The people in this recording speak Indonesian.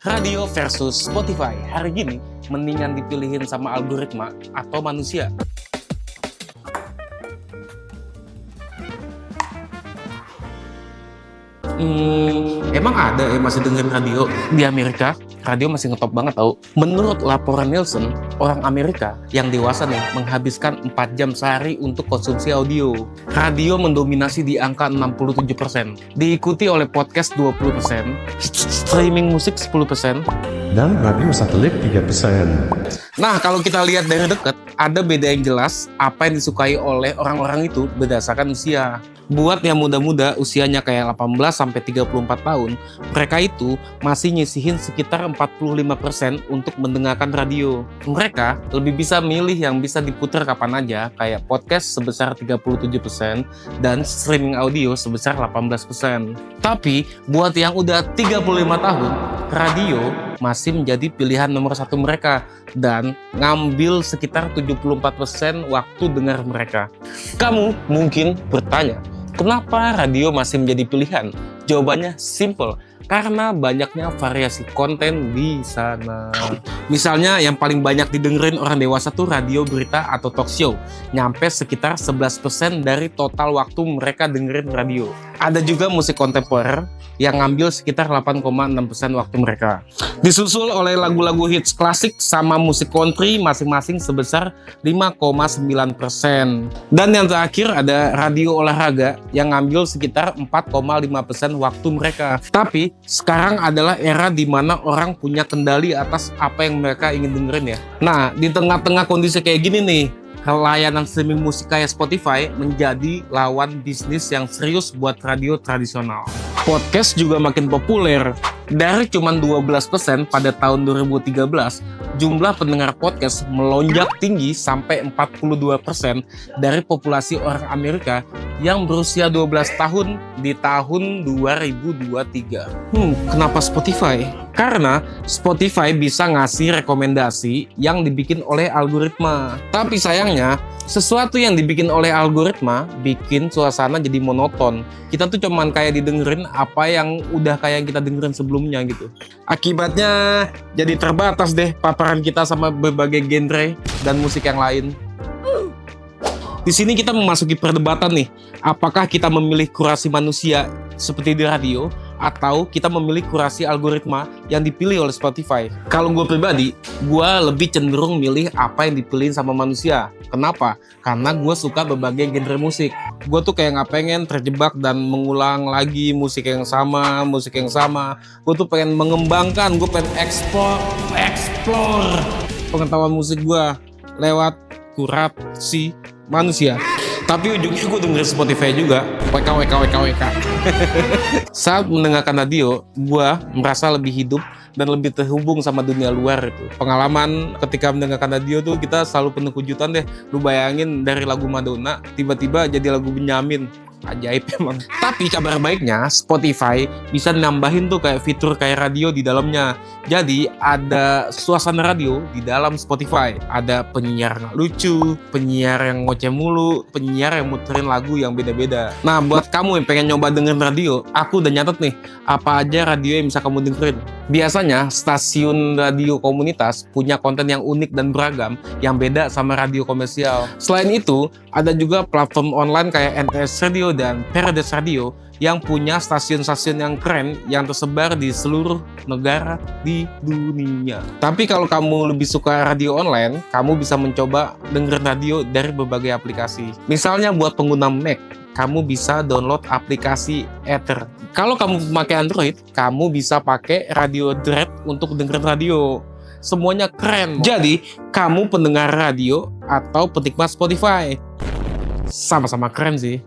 Radio versus Spotify. Hari gini, mendingan dipilihin sama algoritma atau manusia? Emang ada yang masih dengerin radio? Di Amerika, radio masih ngetop banget tau. Menurut laporan Nielsen, orang Amerika yang dewasa nih menghabiskan 4 jam sehari untuk konsumsi audio. Radio mendominasi di angka 67%, diikuti oleh podcast 20%, streaming musik 10%, dan radio satelit 3%. Nah, kalau kita lihat dari dekat, ada beda yang jelas apa yang disukai oleh orang-orang itu berdasarkan usia. Buat yang muda-muda, usianya kayak 18-34 tahun, mereka itu masih nyisihin sekitar 45% untuk mendengarkan radio. Mereka lebih bisa milih yang bisa diputar kapan aja, kayak podcast sebesar 37% dan streaming audio sebesar 18%. Tapi, buat yang udah 35 tahun, radio masih menjadi pilihan nomor 1 mereka dan ngambil sekitar 74% waktu dengar mereka. Kamu mungkin bertanya, kenapa radio masih menjadi pilihan? Jawabannya simple, karena banyaknya variasi konten di sana. Misalnya yang paling banyak didengerin orang dewasa tuh radio, berita, atau talk show. Nyampe sekitar 11% dari total waktu mereka dengerin radio. Ada juga musik kontemporer yang ngambil sekitar 8,6% waktu mereka. Disusul oleh lagu-lagu hits klasik sama musik country masing-masing sebesar 5,9%. Dan yang terakhir ada radio olahraga yang ngambil sekitar 4,5% waktu mereka. Tapi sekarang adalah era di mana orang punya kendali atas apa yang mereka ingin dengerin ya. Nah, di tengah-tengah kondisi kayak gini nih, layanan streaming musik kayak Spotify menjadi lawan bisnis yang serius buat radio tradisional. Podcast juga makin populer. Dari cuma 12% pada tahun 2013, jumlah pendengar podcast melonjak tinggi sampai 42% dari populasi orang Amerika yang berusia 12 tahun di tahun 2023. Kenapa Spotify? Karena Spotify bisa ngasih rekomendasi yang dibikin oleh algoritma. Tapi sayangnya, sesuatu yang dibikin oleh algoritma bikin suasana jadi monoton. Kita tuh cuman kayak didengerin apa yang udah kayak kita dengerin sebelumnya gitu. Akibatnya jadi terbatas deh paparan kita sama berbagai genre dan musik yang lain. Di sini kita memasuki perdebatan nih, apakah kita memilih kurasi manusia seperti di radio atau kita memilih kurasi algoritma yang dipilih oleh Spotify. Kalau gue pribadi, gue lebih cenderung milih apa yang dipilih sama manusia. Kenapa? Karena gue suka berbagai genre musik. Gue tuh kayak nggak pengen terjebak dan mengulang lagi musik yang sama. Gue tuh pengen mengembangkan, gue pengen explore pengetahuan musik gue lewat kurasi manusia. Tapi ujungnya gue dengerin Spotify juga. WK. Saat mendengarkan radio, gue merasa lebih hidup dan lebih terhubung sama dunia luar itu. Pengalaman ketika mendengarkan radio tuh kita selalu penuh kejutan deh. Lu bayangin dari lagu Madonna tiba-tiba jadi lagu Benyamin. Ajaib emang. Tapi kabar baiknya Spotify bisa nambahin tuh kayak fitur kayak radio di dalamnya. Jadi ada suasana radio di dalam Spotify. Ada penyiar nggak lucu, penyiar yang ngoceh mulu, penyiar yang muterin lagu yang beda-beda. Nah, buat kamu yang pengen nyoba dengerin radio, aku udah nyatet nih apa aja radio yang bisa kamu dengerin. Biasanya stasiun radio komunitas punya konten yang unik dan beragam yang beda sama radio komersial. Selain itu, ada juga platform online kayak NTS Radio dan Paradise Radio yang punya stasiun-stasiun yang keren yang tersebar di seluruh negara di dunia. Tapi kalau kamu lebih suka radio online, kamu bisa mencoba dengerin radio dari berbagai aplikasi. Misalnya buat pengguna Mac, kamu bisa download aplikasi Ether. Kalau kamu pakai Android, kamu bisa pakai Radio Dread untuk dengerin radio. Semuanya keren. Jadi, kamu pendengar radio atau penikmat Spotify, sama-sama keren sih.